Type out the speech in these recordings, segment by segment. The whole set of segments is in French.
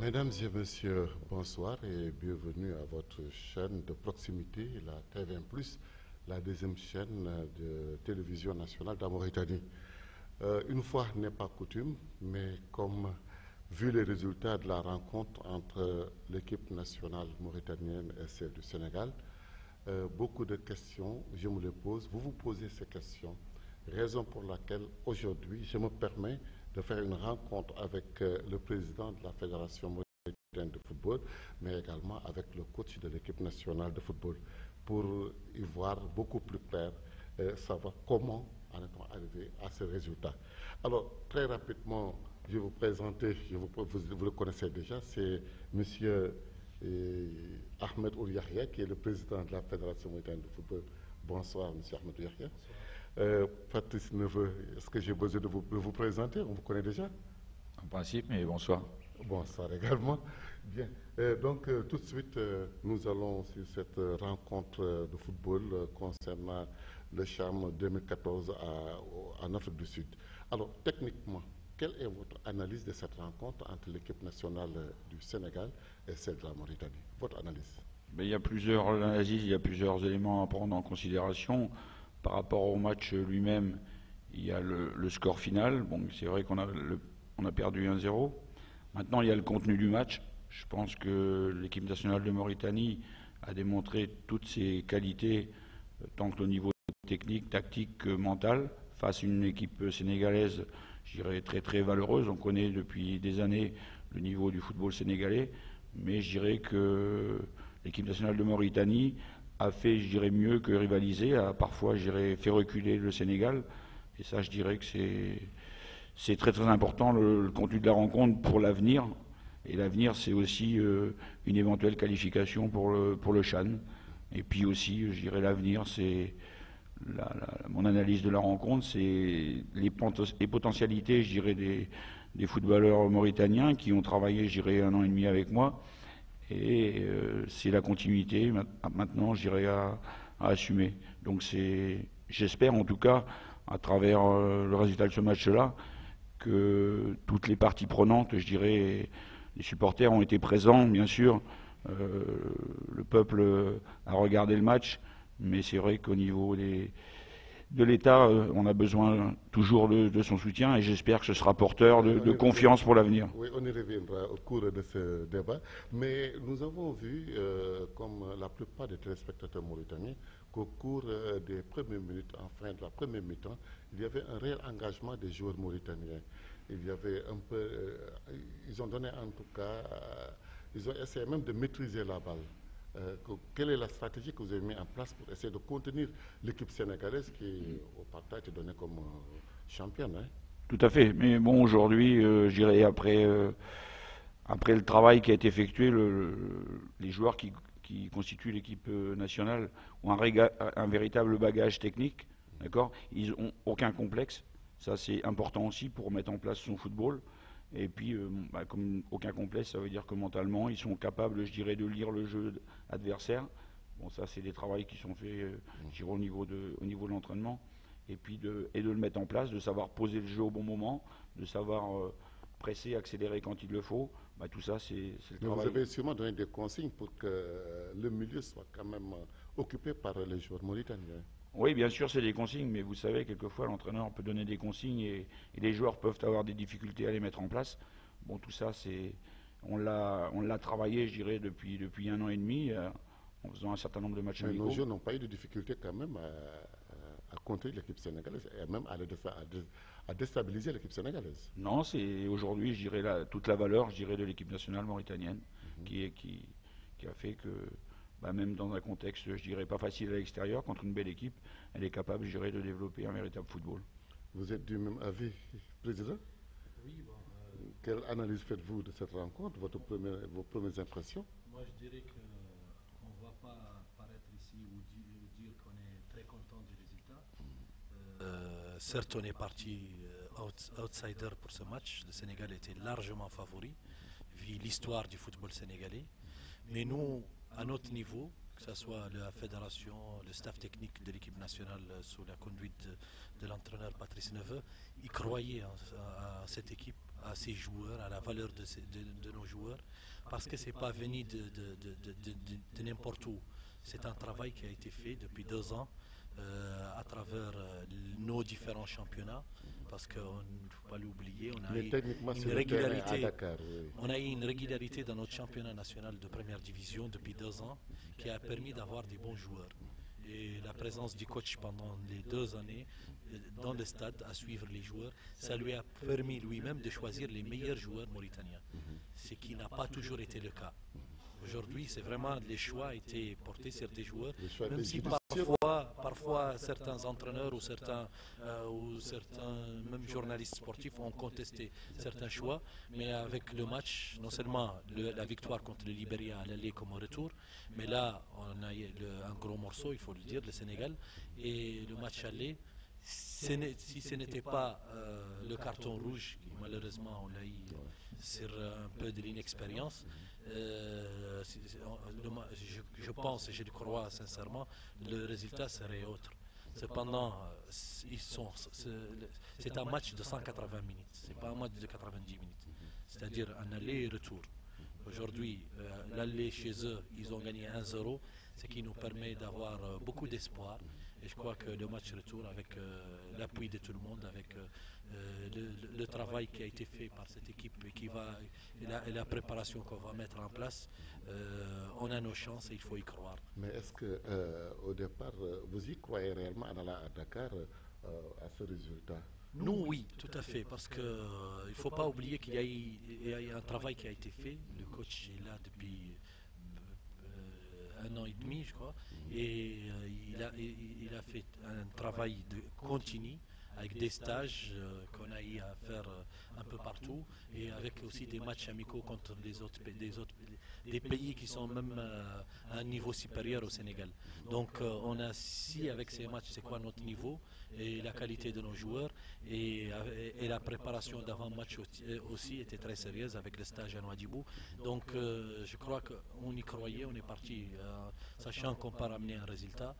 Mesdames et messieurs, bonsoir et bienvenue à votre chaîne de proximité, la TVM+, la deuxième chaîne de télévision nationale de la Mauritanie. Une fois n'est pas coutume, mais comme vu les résultats de la rencontre entre l'équipe nationale mauritanienne et celle du Sénégal, beaucoup de questions, je me les pose, vous vous posez ces questions, raison pour laquelle aujourd'hui je me permets de faire une rencontre avec le président de la Fédération mauritanienne de football, mais également avec le coach de l'équipe nationale de football, pour y voir beaucoup plus clair, savoir comment en est-on arrivé à ce résultat. Alors, très rapidement, je vais vous présenter, vous le connaissez déjà, c'est Monsieur Ahmed Ouyahia, qui est le président de la Fédération mauritanienne de football. Bonsoir, Monsieur Ahmed Ouyahia. Patrice Neveu, est-ce que j'ai besoin de vous présenter? On vous connaît déjà? En principe, mais bonsoir. Bonsoir également. Bien. Donc, tout de suite, nous allons sur cette rencontre de football concernant le CHAN 2014 en Afrique du Sud. Alors, techniquement, quelle est votre analyse de cette rencontre entre l'équipe nationale du Sénégal et celle de la Mauritanie? Votre analyse? Mais il y a plusieurs analyses, il y a plusieurs éléments à prendre en considération. Par rapport au match lui-même, il y a le score final. Bon, c'est vrai qu'on a perdu 1-0. Maintenant, il y a le contenu du match. Je pense que l'équipe nationale de Mauritanie a démontré toutes ses qualités, tant que au niveau technique, tactique que mental, face à une équipe sénégalaise, je dirais, très très valeureuse. On connaît depuis des années le niveau du football sénégalais, mais je dirais que l'équipe nationale de Mauritanie a fait, je dirais, mieux que rivaliser, a parfois, je dirais, fait reculer le Sénégal. Et ça, je dirais que c'est très très important, le contenu de la rencontre pour l'avenir. Et l'avenir, c'est aussi une éventuelle qualification pour le CHAN. Et puis aussi, je dirais, l'avenir, c'est mon analyse de la rencontre, c'est les potentialités, je dirais, des footballeurs mauritaniens qui ont travaillé, je dirais, 1 an et demi avec moi. Et c'est la continuité maintenant, je dirais, à assumer. Donc j'espère en tout cas, à travers le résultat de ce match-là, que toutes les parties prenantes, je dirais, les supporters ont été présents, bien sûr. Le peuple a regardé le match, mais c'est vrai qu'au niveau de l'État, on a besoin toujours de son soutien et j'espère que ce sera porteur de confiance pour l'avenir. Oui, on y reviendra au cours de ce débat, mais nous avons vu, comme la plupart des téléspectateurs mauritaniens, qu'au cours des premières minutes, en fin de la première mi-temps, il y avait un réel engagement des joueurs mauritaniens. Il y avait un peu, ils ont donné en tout cas, ils ont essayé même de maîtriser la balle. Quelle est la stratégie que vous avez mise en place pour essayer de contenir l'équipe sénégalaise qui, au partage, était donnée comme championne, hein? Tout à fait. Mais bon, aujourd'hui, je dirais, après le travail qui a été effectué, les joueurs qui constituent l'équipe nationale ont un véritable bagage technique. D'accord? Ils n'ont aucun complexe. Ça, c'est important aussi pour mettre en place son football. Et puis, comme aucun complexe, ça veut dire que mentalement, ils sont capables, je dirais, de lire le jeu adversaire. Bon, ça, c'est des travaux qui sont faits, je dirais, au niveau de l'entraînement. Et puis de le mettre en place, de savoir poser le jeu au bon moment, de savoir presser, accélérer quand il le faut. Tout ça, c'est le Mais travail. vous avez sûrement donné des consignes pour que le milieu soit quand même occupé par les joueurs mauritaniens. Oui, bien sûr, c'est des consignes, mais vous savez, quelquefois, l'entraîneur peut donner des consignes et les joueurs peuvent avoir des difficultés à les mettre en place. Bon, tout ça, on l'a travaillé, je dirais, depuis 1 an et demi, en faisant un certain nombre de matchs Mais nos amicaux. joueurs n'ont pas eu de difficulté quand même à contrer l'équipe sénégalaise et même à déstabiliser l'équipe sénégalaise. Non, c'est aujourd'hui, je dirais, toute la valeur, je dirais, de l'équipe nationale mauritanienne qui a fait que, même dans un contexte, je dirais, pas facile à l'extérieur, contre une belle équipe, elle est capable, je dirais, de développer un véritable football. Vous êtes du même avis, Président? Oui, bon, Quelle analyse faites-vous de cette rencontre, vos premières impressions? moi je dirais qu'on ne va pas paraître ici ou dire qu'on est très content du résultat. Certes, on est parti outsider pour ce match. Le Sénégal était largement favori, vu l'histoire du football sénégalais. Mais nous, à notre niveau, que ce soit la fédération, le staff technique de l'équipe nationale sous la conduite de l'entraîneur Patrice Neveu, ils croyaient à cette équipe, à ces joueurs, à la valeur de nos joueurs, parce que ce n'est pas venu de n'importe où. C'est un travail qui a été fait depuis 2 ans à travers nos différents championnats, parce qu'on ne faut pas l'oublier, on a eu une régularité. Dakar, oui. On a eu une régularité dans notre championnat national de première division depuis 2 ans qui a permis d'avoir des bons joueurs. Et la présence du coach pendant les 2 années dans le stade à suivre les joueurs, ça lui a permis lui-même de choisir les meilleurs joueurs mauritaniens, ce qui n'a pas toujours été le cas. Aujourd'hui, c'est vraiment les choix étaient portés sur des joueurs, même si parfois certains entraîneurs ou certains même journalistes sportifs ont contesté certains choix, mais avec le match, non seulement la victoire contre le Libéria à l'aller comme au retour, mais là on a eu un gros morceau, il faut le dire, le Sénégal, et le match aller. Si ce n'était pas le carton rouge, qui malheureusement on l'a eu sur un peu de l'inexpérience, je pense et je le crois sincèrement, le résultat serait autre. Cependant, c'est un match de 180 minutes, c'est pas un match de 90 minutes, c'est-à-dire un aller et retour. Aujourd'hui, l'aller chez eux, ils ont gagné 1-0, ce qui nous permet d'avoir beaucoup d'espoir. Et je crois que le match retour, avec l'appui de tout le monde, avec le travail qui a été fait par cette équipe et la préparation qu'on va mettre en place, on a nos chances et il faut y croire. Mais est-ce que au départ, vous y croyez réellement à Dakar à ce résultat? Nous, oui, tout à fait, parce qu'il ne faut pas oublier qu'il y a eu un travail qui a été fait. Le coach est là depuis 1 an et demi, je crois, et il a fait un travail continu avec des stages qu'on a eu à faire un peu partout, et avec aussi des matchs amicaux contre des pays qui sont même à un niveau supérieur au Sénégal. Donc on a si avec ces matchs c'est quoi notre niveau et la qualité de nos joueurs, et la préparation d'avant-match aussi était très sérieuse avec le stage à Nouadhibou. Donc je crois qu'on y croyait, on est parti sachant qu'on peut ramener un résultat.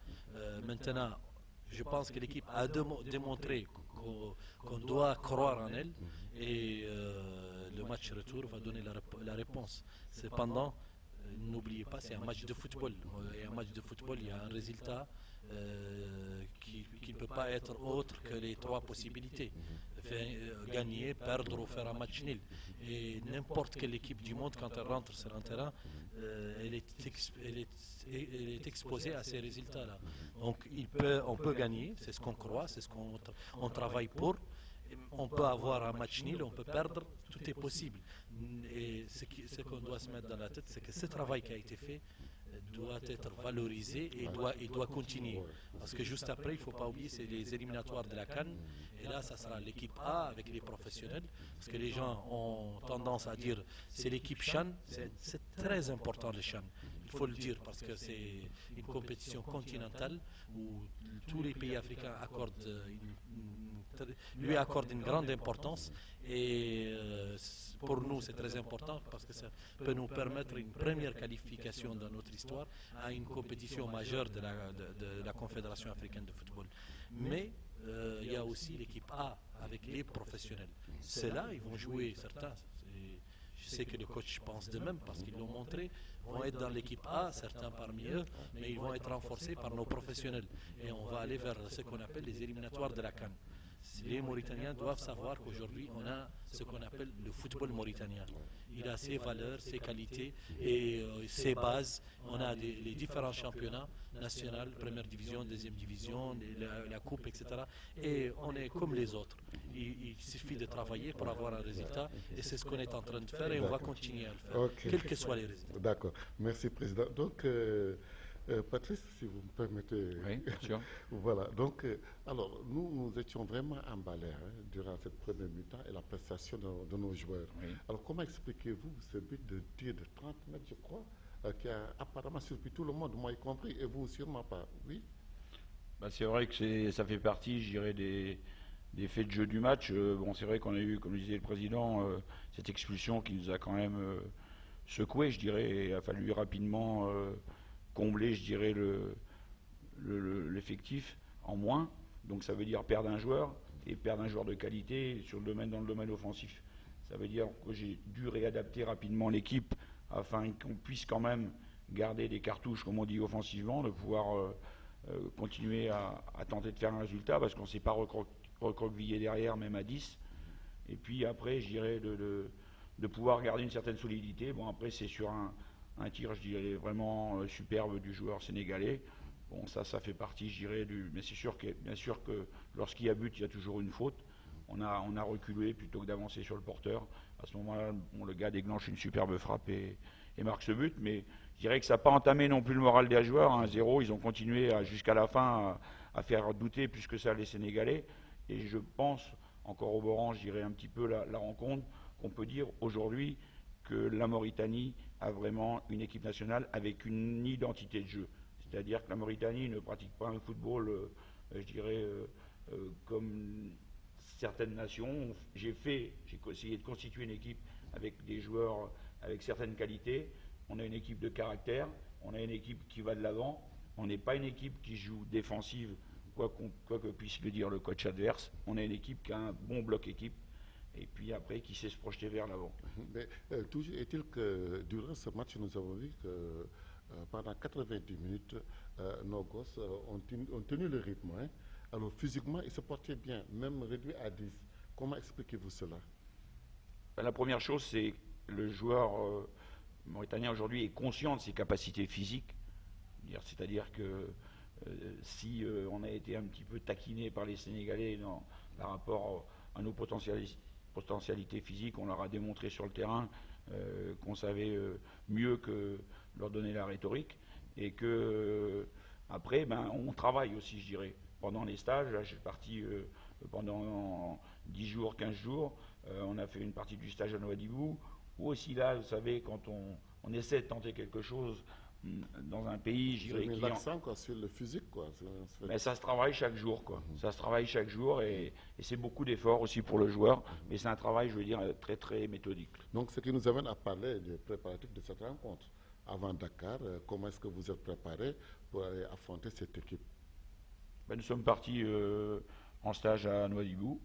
Maintenant, je pense que l'équipe a démontré qu'on doit croire en elle, et le match retour va donner la réponse. Cependant, n'oubliez pas, c'est un match de football. Et un match de football, il y a un résultat qui ne peut pas être autre que les 3 possibilités. Gagner, perdre ou faire un match nul. Et n'importe quelle équipe du monde, quand elle rentre sur un terrain, elle est exposée à ces résultats-là. Donc on peut gagner, c'est ce qu'on croit, c'est ce qu'on travaille pour. On peut avoir un match nul, on peut perdre, tout est possible. Et ce qu'on doit se mettre dans la tête, c'est que ce travail qui a été fait doit être valorisé et doit continuer. Parce que juste après, il ne faut pas oublier, c'est les éliminatoires de la CAN. Et là, ça sera l'équipe A avec les professionnels. Parce que les gens ont tendance à dire c'est l'équipe Chan. C'est très important le Chan. Il faut le dire parce que c'est une compétition continentale où tous les pays africains lui accordent une grande importance, et pour nous c'est très important parce que ça peut nous permettre une première qualification dans notre histoire à une compétition majeure de la Confédération africaine de football. Mais il y a aussi l'équipe A avec les professionnels. Ceux-là, ils vont jouer, certains. Je sais que le coach pense de même parce qu'ils l'ont montré, vont être dans l'équipe A, certains parmi eux, mais ils vont être renforcés par nos professionnels. Et on va aller vers ce qu'on appelle les éliminatoires de la CAN. Les Mauritaniens doivent savoir qu'aujourd'hui, on a ce qu'on appelle le football mauritanien. Il a ses valeurs, ses qualités et ses bases. On a les différents championnats nationaux, première division, deuxième division, la coupe, etc. Et on est comme les autres. Il suffit de travailler pour avoir un résultat, et c'est ce qu'on est en train de faire, et on va continuer à le faire, quels que soient les résultats. D'accord. Merci, Président. Donc, Patrice, si vous me permettez. Oui, bien sûr. Voilà. Donc, alors, nous étions vraiment emballés durant cette première mi-temps et la prestation de nos joueurs. Oui. Alors, comment expliquez-vous ce but de tir de 30 mètres, je crois, qui a apparemment surpris tout le monde, moi y compris, et vous sûrement pas? Oui. Bah, c'est vrai que ça fait partie, je dirais, des faits de jeu du match. Bon, c'est vrai qu'on a eu, comme le disait le président, cette expulsion qui nous a quand même secoué, je dirais, et il a fallu rapidement combler, je dirais, l'effectif en moins. Donc ça veut dire perdre un joueur, et perdre un joueur de qualité dans le domaine offensif. Ça veut dire que j'ai dû réadapter rapidement l'équipe afin qu'on puisse quand même garder des cartouches, comme on dit, offensivement, de pouvoir continuer à tenter de faire un résultat, parce qu'on ne s'est pas recroquevillé derrière, même à 10. Et puis après, je dirais de pouvoir garder une certaine solidité. Bon, après, c'est sur un tir, je dirais, vraiment superbe du joueur sénégalais. Bon, ça fait partie, je dirais, mais c'est sûr bien sûr que lorsqu'il y a but, il y a toujours une faute. On a reculé plutôt que d'avancer sur le porteur. À ce moment-là, bon, le gars déclenche une superbe frappe et marque ce but. Mais je dirais que ça n'a pas entamé non plus le moral des joueurs. 1-0, ils ont continué jusqu'à la fin à faire douter plus que ça les Sénégalais. Et je pense, encore au Boran, je dirais un petit peu la rencontre, qu'on peut dire aujourd'hui que la Mauritanie a vraiment une équipe nationale avec une identité de jeu. C'est-à-dire que la Mauritanie ne pratique pas un football, je dirais, comme certaines nations. J'ai essayé de constituer une équipe avec des joueurs avec certaines qualités. On a une équipe de caractère, on a une équipe qui va de l'avant. On n'est pas une équipe qui joue défensive, quoi que puisse le dire le coach adverse. On a une équipe qui a un bon bloc équipe et puis après qui sait se projeter vers l'avant. Mais toujours est-il que durant ce match, nous avons vu que pendant 90 minutes, nos gosses ont tenu le rythme. Hein. Alors physiquement, ils se portaient bien, même réduits à 10. Comment expliquez-vous cela? La première chose, c'est que le joueur mauritanien aujourd'hui est conscient de ses capacités physiques. C'est-à-dire que si on a été un petit peu taquiné par les Sénégalais par rapport à nos potentialités physiques, on leur a démontré sur le terrain qu'on savait mieux que leur donner la rhétorique et que après, on travaille aussi, je dirais. Pendant les stages, là, je suis parti pendant 10 jours, 15 jours, on a fait une partie du stage à Nouadhibou, où aussi là, vous savez, quand on essaie de tenter quelque chose dans un pays, je dirais, l'accent sur le physique, quoi. Mais ça se travaille chaque jour, quoi. Ça se travaille chaque jour et c'est beaucoup d'efforts aussi pour le joueur, mais c'est un travail, je veux dire, très très méthodique. Donc, ce qui nous amène à parler des préparatifs de cette rencontre. Avant Dakar, comment est-ce que vous êtes préparé pour aller affronter cette équipe? Nous sommes partis en stage à Nouadhibou.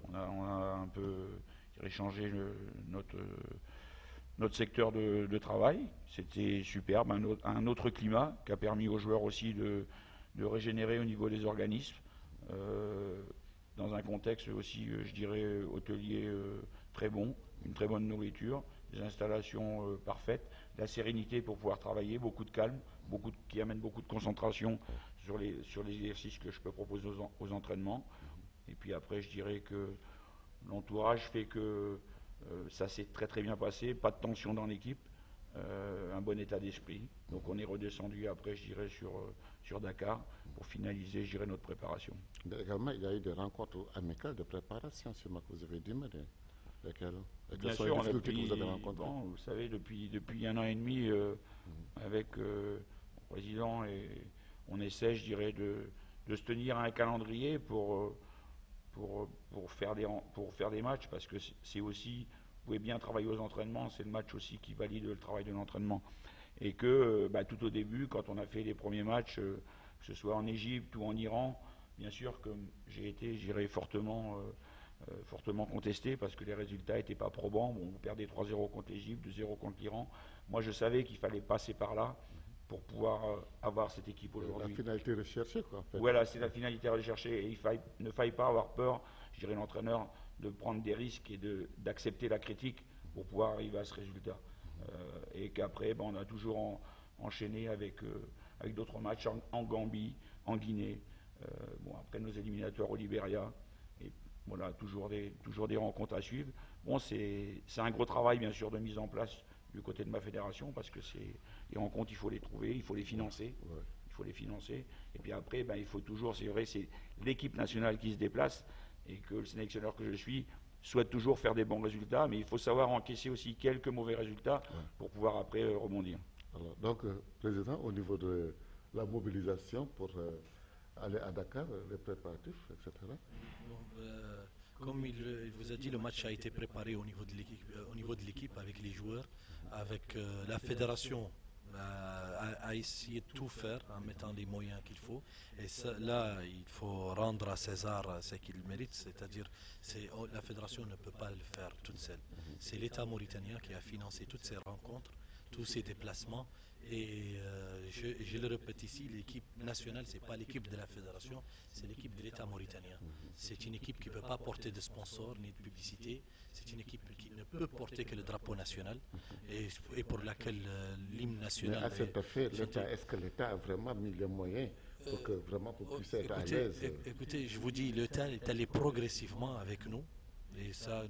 On a un peu changé notre secteur de travail. C'était superbe, un autre climat qui a permis aux joueurs aussi de régénérer au niveau des organismes, dans un contexte aussi, je dirais, hôtelier très bon, une très bonne nourriture, des installations parfaites, la sérénité pour pouvoir travailler, beaucoup de calme, qui amène beaucoup de concentration sur les exercices que je peux proposer aux entraînements. Et puis après, je dirais que l'entourage fait que ça s'est très très bien passé, pas de tension dans l'équipe, un bon état d'esprit. Donc on est redescendu après, je dirais, sur Dakar pour finaliser, je dirais, notre préparation. Mais également, il y a eu des rencontres amicales de préparation, sur ce que vous avez dit, madame. Bien sûr, on a vous savez, depuis 1 an et demi, avec le président, et on essaie, je dirais, de se tenir à un calendrier pour faire des matchs, parce que c'est aussi, vous pouvez bien travailler aux entraînements, c'est le match aussi qui valide le travail de l'entraînement. Et que tout au début, quand on a fait les premiers matchs, que ce soit en Égypte ou en Iran, bien sûr que j'ai été, je dirais, fortement contesté parce que les résultats n'étaient pas probants. Bon, vous perdez 3-0 contre l'Égypte, 2-0 contre l'Iran. Moi, je savais qu'il fallait passer par là pour pouvoir avoir cette équipe aujourd'hui. La finalité recherchée, quoi, en fait. Voilà, c'est la finalité recherchée. Et ne faille pas avoir peur, je dirais, l'entraîneur, de prendre des risques et d'accepter la critique pour pouvoir arriver à ce résultat. Et qu'après, on a toujours enchaîné avec d'autres matchs en Gambie, en Guinée. Après nos éliminatoires au Libéria. Et voilà, toujours des rencontres à suivre. Bon, c'est un gros travail, bien sûr, de mise en place du côté de ma fédération, parce que les rencontres, il faut les trouver, il faut les financer. Ouais. Il faut les financer. Et puis après, il faut toujours, c'est vrai, c'est l'équipe nationale qui se déplace et que le sélectionneur que je suis souhaite toujours faire des bons résultats, mais il faut savoir encaisser aussi quelques mauvais résultats pour pouvoir après rebondir. Alors, donc, Président, au niveau de la mobilisation pour aller à Dakar, les préparatifs, etc. Comme il vous a dit, le match a été préparé au niveau de l'équipe avec les joueurs, avec la fédération à essayer de tout faire en mettant les moyens qu'il faut. Et ça, là, il faut rendre à César ce qu'il mérite, c'est-à-dire la fédération ne peut pas le faire toute seule. C'est l'État mauritanien qui a financé toutes ces rencontres, tous ces déplacements. Et je le répète ici, l'équipe nationale, ce n'est pas l'équipe de la fédération, c'est l'équipe de l'État mauritanien. C'est une équipe qui ne peut pas porter de sponsors ni de publicité. C'est une équipe qui ne peut porter que le drapeau national et pour laquelle l'hymne national... Mais à cet effet, est-ce que l'État a vraiment mis les moyens pour que vraiment vous puissiez être à l'aise? Écoutez, je vous dis, l'État est allé progressivement avec nous. Et ça,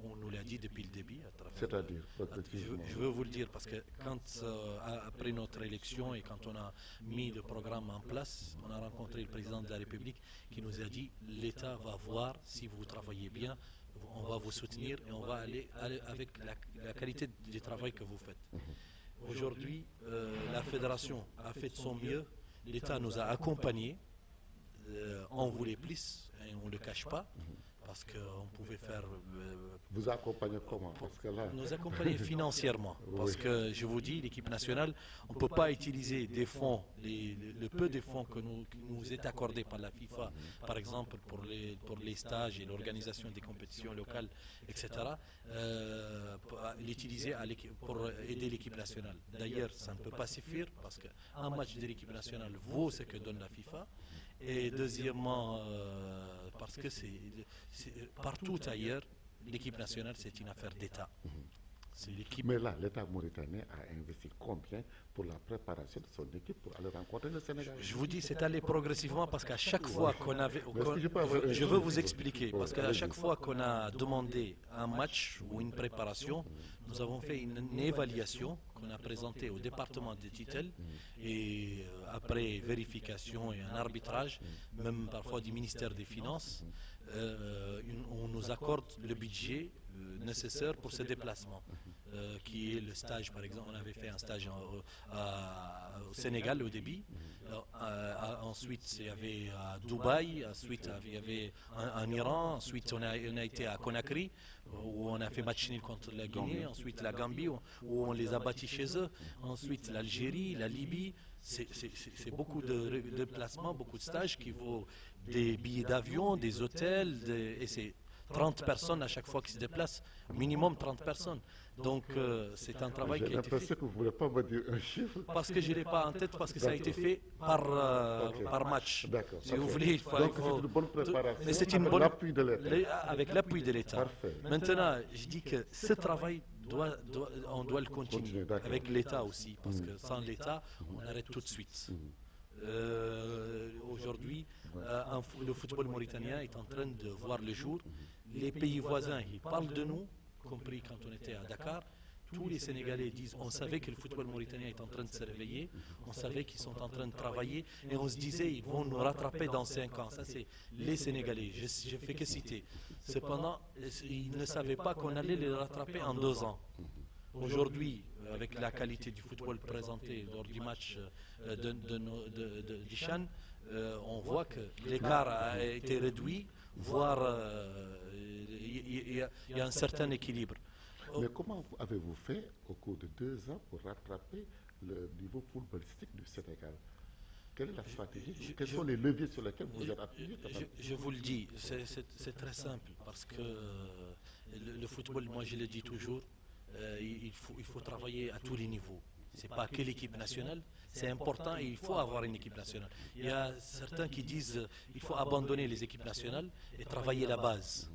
on nous l'a dit depuis le début. C'est-à-dire, je veux vous le dire, parce que après notre élection et quand on a mis le programme en place, on a rencontré le président de la République qui nous a dit l'État va voir si vous travaillez bien, on va vous soutenir et on va aller avec la qualité du travail que vous faites. Aujourd'hui, la fédération a fait de son mieux, l'État nous a accompagnés, on voulait plus et on ne le cache pas. Parce qu'on pouvait faire... vous accompagnez comment? Parce que là... Nous accompagner financièrement. Parce que, je vous dis, l'équipe nationale, on ne peut pas utiliser des fonds, le peu de fonds que nous est accordé par la FIFA, par exemple pour les stages et l'organisation des compétitions locales, etc., l'utiliser pour aider l'équipe nationale. D'ailleurs, ça ne peut pas suffire parce qu'un match de l'équipe nationale vaut ce que donne la FIFA. Et deuxièmement, parce que partout ailleurs, l'équipe nationale, c'est une affaire d'État. Mais là, l'État mauritanien a investi combien pour la préparation de son équipe pour aller rencontrer le Sénégal? Je vous dis, c'est allé progressivement parce qu'à chaque fois qu'on avait... je veux vous expliquer, parce qu'à chaque fois qu'on a demandé un match ou une préparation, nous avons fait une évaluation qu'on a présentée au département des titels et après vérification et un arbitrage, même parfois du ministère des Finances, on nous accorde le budget nécessaire pour ce déplacement, qui est le stage, par exemple. On avait fait un stage au Sénégal au début, ensuite il y avait à Dubaï, ensuite il y avait en Iran, ensuite on a été à Conakry, où on a fait match nul contre la Guinée, ensuite la Gambie, où on les a battus chez eux, ensuite l'Algérie, la Libye. C'est beaucoup de déplacements, beaucoup de stages qui vaut des billets d'avion, des hôtels, et c'est 30 personnes à chaque fois qui se déplacent, minimum 30 personnes. Donc c'est un travail qui a été fait. J'ai l'impression que vous ne voulez pas me dire un chiffre. Parce que je ne l'ai pas en tête, parce que ça a été fait par match. D'accord. Si vous voulez, il faut... Donc c'est une bonne préparation mais c'est une bonne... l'appui de l'État. Avec l'appui de l'État. Parfait. Maintenant, je dis que ce travail, on doit le continuer avec l'État aussi, parce que sans l'État, on arrête tout de suite. Aujourd'hui, le football mauritanien est en train de voir le jour. Les pays voisins, ils parlent de nous, compris quand on était à Dakar. Tous les Sénégalais disent, on savait que le football mauritanien est en train de se réveiller, on savait qu'ils sont en train de travailler, et on se disait, ils vont nous rattraper dans 5 ans. Ça, c'est les Sénégalais, je ne fais que citer. Cependant, ils ne savaient pas qu'on allait les rattraper en 2 ans. Aujourd'hui, avec la qualité du football présenté lors du match du Chan, on voit que l'écart a été réduit, voire il y a un certain équilibre. Mais comment avez-vous fait au cours de 2 ans pour rattraper le niveau footballistique du Sénégal? Quelle est la stratégie? Quels sont les leviers sur lesquels vous êtes appuyé? Je vous le dis, c'est très simple, parce que le football, moi je le dis toujours, il faut travailler à tous les niveaux. Ce n'est pas que l'équipe nationale, c'est important et il faut avoir une équipe nationale. Il y a certains qui disent qu'il faut abandonner les équipes nationales et travailler la base.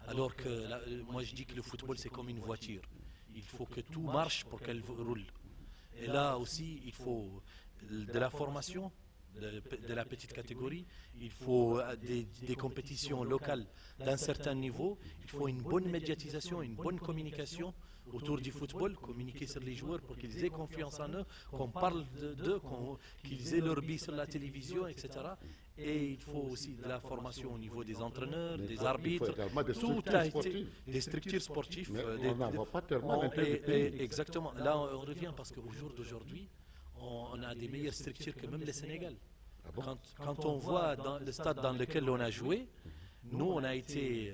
Alors que moi je dis que le football c'est comme une voiture. Il faut que tout marche pour qu'elle roule. Et là aussi il faut de la formation, de la petite catégorie, il faut des compétitions locales d'un certain niveau, il faut une bonne médiatisation, une bonne communication autour du football, communiquer sur les joueurs pour qu'ils aient confiance en eux, qu'on parle d'eux, qu'ils aient leur bille sur la télévision, etc. Et il faut aussi de la formation au niveau des entraîneurs, des arbitres, tout a été des structures sportives. Mais on n'en voit pas tellement dans les pays. Exactement. Là, on revient parce qu'au jour d'aujourd'hui, on a des meilleures structures que même le Sénégal. Quand on voit dans le stade dans lequel on a joué, nous, on a été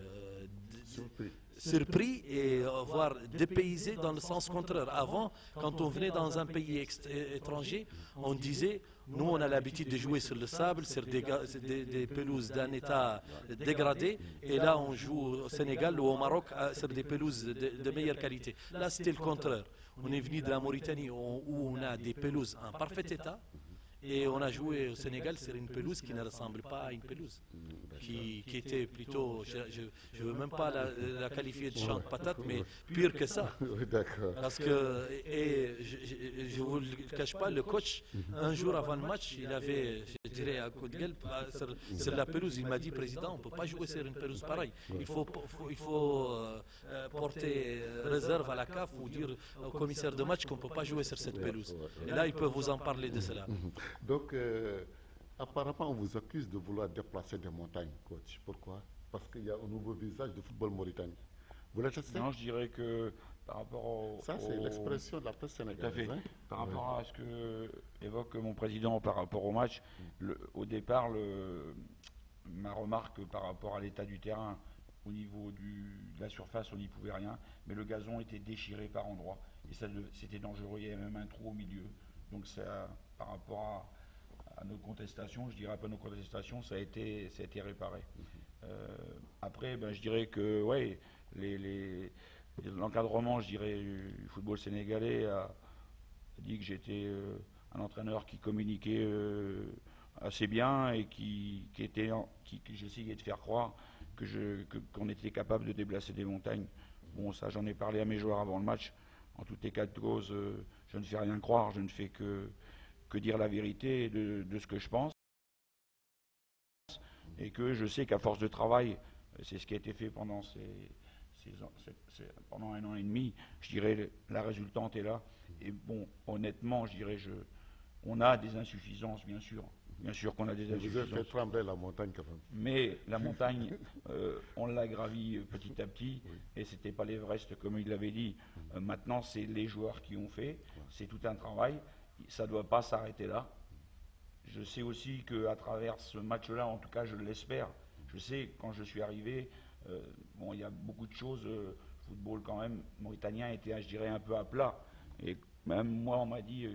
surpris et voire dépaysé dans le sens contraire. Avant, quand on venait dans un pays étranger, on disait, nous on a l'habitude de jouer sur le sable, sur des pelouses d'un état dégradé, et là on joue au Sénégal ou au Maroc sur des pelouses de meilleure qualité. Là c'était le contraire. On est venu de la Mauritanie où on a des pelouses en parfait état, et on a joué au Sénégal sur une pelouse qui ne ressemble pas à une pelouse, qui était plutôt, je ne veux même pas la qualifier de champ de patate, mais pire que ça. Oui, d'accord. Parce que, et je ne vous le cache pas, le coach, un jour avant le match, il avait, je dirais, un coup de gueule sur la pelouse. Il m'a dit, président, on ne peut pas jouer sur une pelouse pareille. Il faut porter réserve à la CAF ou dire au commissaire de match qu'on ne peut pas jouer sur cette pelouse. Et là, il peut vous en parler de cela. Donc, apparemment, on vous accuse de vouloir déplacer des montagnes, coach. Pourquoi? Parce qu'il y a un nouveau visage du football mauritanien. Vous l'attestez? Non, je dirais que par rapport Ça, c'est l'expression de la presse sénégalaise. Hein? Par rapport à ce que évoque mon président par rapport au match, au départ, ma remarque par rapport à l'état du terrain, au niveau de la surface, on n'y pouvait rien, mais le gazon était déchiré par endroits, et c'était dangereux, il y avait même un trou au milieu. Donc ça, par rapport à nos contestations, je dirais pas nos contestations, ça a été réparé. Après, je dirais que ouais, l'encadrement, je dirais, du football sénégalais a dit que j'étais un entraîneur qui communiquait assez bien et que j'essayais de faire croire qu'on était capable de déplacer des montagnes. Bon, ça, j'en ai parlé à mes joueurs avant le match. En tout état de cause, je ne fais rien croire, je ne fais que dire la vérité de ce que je pense. Et que je sais qu'à force de travail, c'est ce qui a été fait pendant pendant 1 an et demi, je dirais la résultante est là. Et bon, honnêtement, je dirais, on a des insuffisances, bien sûr. Bien sûr qu'on a des insuffisances. Vous avez fait trembler la montagne quand même. Mais la montagne, on l'a gravie petit à petit, et c'était pas l'Everest comme il l'avait dit. Maintenant, c'est les joueurs qui ont fait, c'est tout un travail, ça ne doit pas s'arrêter là. Je sais aussi qu'à travers ce match-là, en tout cas je l'espère, je sais quand je suis arrivé, bon, il y a beaucoup de choses, le football quand même mauritanien était, je dirais, un peu à plat. Et même moi, on m'a dit,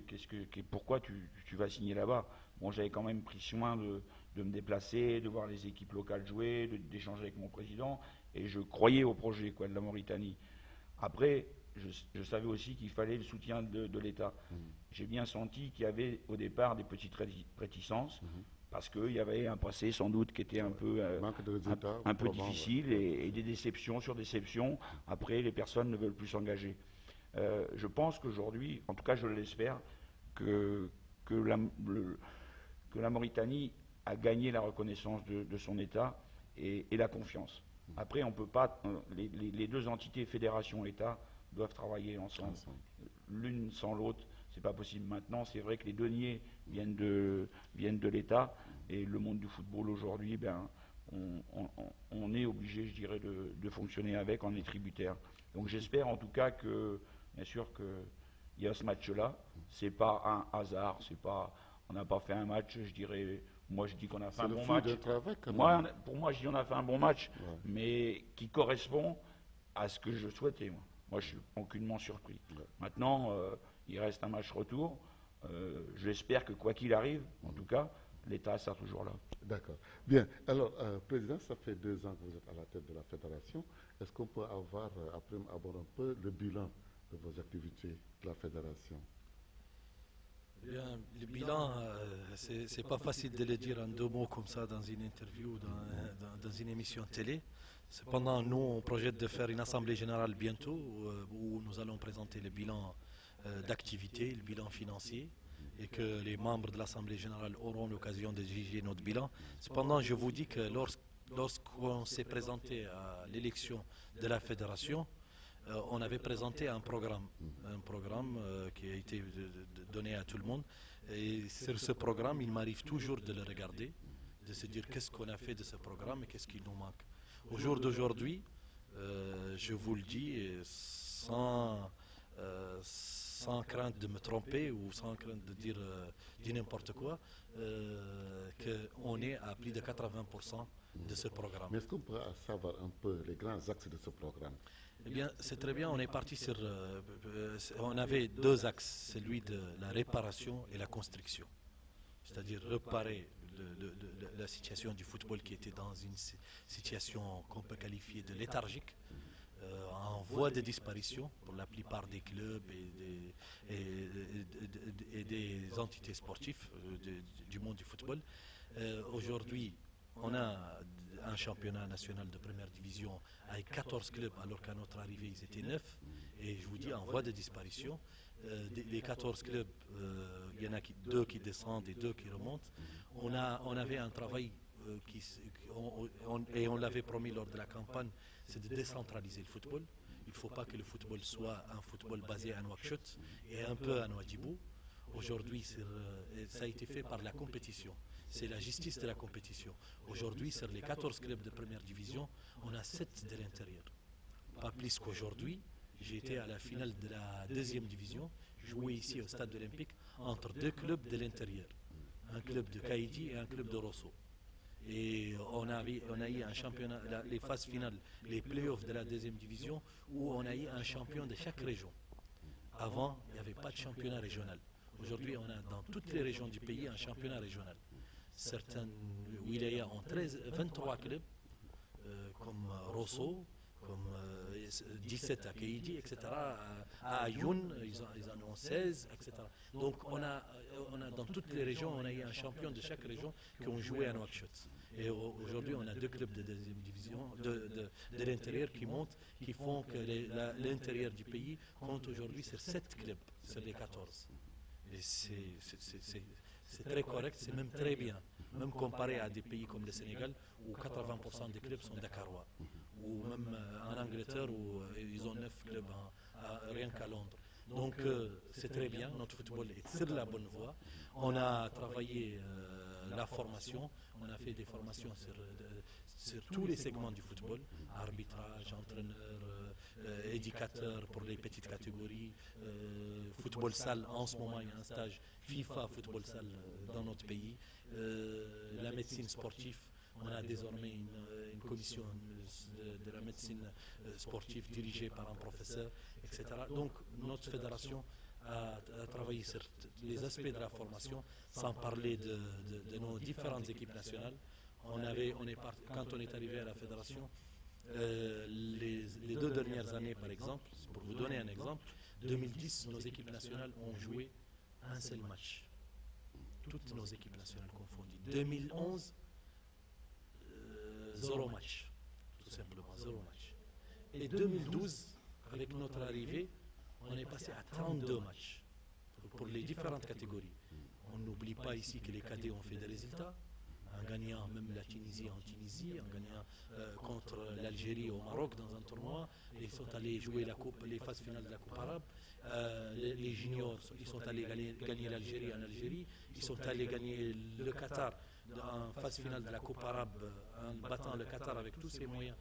pourquoi tu vas signer là-bas? Bon, j'avais quand même pris soin de me déplacer, de voir les équipes locales jouer, d'échanger avec mon président, et je croyais au projet de la Mauritanie. Après, je savais aussi qu'il fallait le soutien de l'État. J'ai bien senti qu'il y avait au départ des petites réticences, parce qu'il y avait un passé sans doute qui était un peu difficile, et des déceptions sur déceptions. Après, les personnes ne veulent plus s'engager. Je pense qu'aujourd'hui, en tout cas je l'espère, que la Mauritanie a gagné la reconnaissance de son État et la confiance. Après, on peut pas, les deux entités, fédération et État, doivent travailler ensemble. L'une sans l'autre, c'est pas possible. Maintenant, c'est vrai que les deniers viennent de l'État, et le monde du football aujourd'hui, on est obligé, je dirais, de fonctionner avec, on est tributaire. Donc j'espère en tout cas que, bien sûr, qu'il y a ce match-là. C'est pas un hasard, on n'a pas fait un match, je dirais. Moi, je dis qu'on a fait un bon match. Pour moi, je dis qu'on a fait un bon match, mais qui correspond à ce que je souhaitais. Moi, je suis aucunement surpris. Maintenant, il reste un match retour. J'espère que quoi qu'il arrive, en tout cas, l'État sera toujours là. D'accord. Bien. Alors, Président, ça fait 2 ans que vous êtes à la tête de la fédération. Est-ce qu'on peut avoir, après aborder un peu le bilan de vos activités de la fédération? Bien, le bilan, c'est pas facile de le dire en 2 mots comme ça dans une interview, dans une émission télé. Cependant, nous, on projette de faire une assemblée générale bientôt où nous allons présenter le bilan d'activité, le bilan financier, et que les membres de l'assemblée générale auront l'occasion de juger notre bilan. Cependant, je vous dis que lorsqu'on s'est présenté à l'élection de la fédération, on avait présenté un programme qui a été donné à tout le monde. Et sur ce programme, il m'arrive toujours de le regarder, de se dire qu'est-ce qu'on a fait de ce programme et qu'est-ce qu'il nous manque. Au jour d'aujourd'hui, je vous le dis, sans crainte de me tromper ou sans crainte de dire n'importe quoi, qu'on est à plus de 80% de ce programme. Mais est-ce qu'on peut savoir un peu les grands axes de ce programme? Eh bien, c'est très bien, on est parti sur... on avait deux axes, celui de la réparation et la construction. C'est-à-dire réparer la situation du football qui était dans une situation qu'on peut qualifier de léthargique, en voie de disparition pour la plupart des clubs et des entités sportives du monde du football. Aujourd'hui, on a un championnat national de première division avec 14 clubs, alors qu'à notre arrivée, ils étaient 9. Et je vous dis, en voie de disparition, les 14 clubs, il y en a deux qui descendent et deux qui remontent. On avait un travail et on l'avait promis lors de la campagne, c'est de décentraliser le football. Il ne faut pas que le football soit un football basé à Nouakchott et un peu à Nouadhibou. Aujourd'hui, ça a été fait par la compétition. C'est la justice de la compétition. Aujourd'hui, sur les 14 clubs de première division, on a 7 de l'intérieur. Pas plus qu'aujourd'hui. J'ai été à la finale de la deuxième division, joué ici au stade olympique, entre deux clubs de l'intérieur. Un club de Kaïdi et un club de Rosso. Et on a eu un championnat, les phases finales, les playoffs de la deuxième division, où on a eu un champion de chaque région. Avant, il n'y avait pas de championnat régional. Aujourd'hui, on a dans toutes les régions du pays un championnat régional. Certaines wilayas ont 23 clubs, comme Rosso, comme 17 à Kaïdi, etc. À Ayoun, ils en ont 16, etc. Donc on a dans toutes les régions, on a eu un champion de chaque région qui ont joué à Nouakchott. Et aujourd'hui, on a deux clubs de deuxième division, de l'intérieur qui montent, qui font que l'intérieur du pays compte aujourd'hui sur 7 clubs sur les 14. Et c'est très correct, c'est même très bien, même comparé à des pays comme le Sénégal où 80% des clubs sont dakarois, ou même en Angleterre où ils ont 9 clubs rien qu'à Londres. Donc c'est très bien, notre football est sur la bonne voie. On a travaillé la formation, on a fait des formations sur tous les segments du football, arbitrage, entraîneur, éducateur pour les petites catégories, football salle. En ce moment, il y a un stage FIFA football salle dans notre pays, la médecine sportive. On a désormais une commission de la médecine sportive dirigée par un professeur, etc. Donc notre fédération a travaillé sur les aspects de la formation, sans parler de nos différentes équipes nationales. Quand on est arrivé à la fédération, les 2 dernières années par exemple, pour vous donner un exemple, 2010, nos équipes nationales ont joué un seul match. Toutes nos équipes nationales confondues. 2011, 0 match, tout simplement, 0 match. Et 2012, avec notre arrivée, on est passé à 32 matchs pour les différentes catégories. On n'oublie pas ici que les cadets ont fait des résultats, en gagnant même la Tunisie en Tunisie, en gagnant contre l'Algérie au Maroc dans un tournoi. Ils sont allés jouer les phases finales de la Coupe arabe. Les juniors, ils sont allés gagner l'Algérie en Algérie. Ils sont allés gagner le Qatar en phase finale de la Coupe arabe en battant le Qatar avec tous ses moyens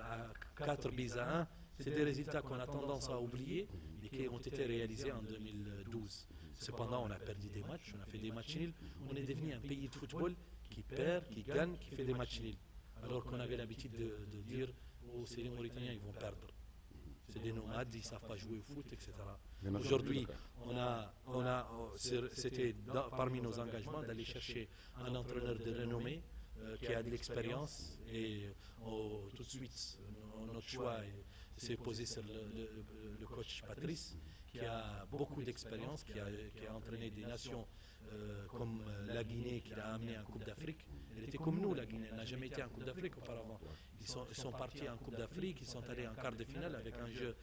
à 4 buts à 1. C'est des résultats qu'on a tendance à oublier et qui ont été réalisés en 2012. Cependant, on a perdu des matchs, on a fait des matchs nuls. On est devenu un pays de football qui perd, qui gagne, qui fait des matchs nuls. Alors qu'on avait l'habitude de dire oh, c'est les Mauritaniens, ils vont perdre. C'est des nomades, ils ne savent pas jouer au foot, etc. Aujourd'hui, c'était parmi nos engagements d'aller chercher un entraîneur de renommée qui a de l'expérience et tout de suite, notre choix s'est posé sur le coach Patrice qui a beaucoup d'expérience, qui a entraîné des nations comme la Guinée qui l'a amené en Coupe d'Afrique. Elle était comme nous, la Guinée, elle n'a jamais été en Coupe d'Afrique auparavant. Ils sont partis en Coupe d'Afrique, ils sont allés en quart de finale avec un jeu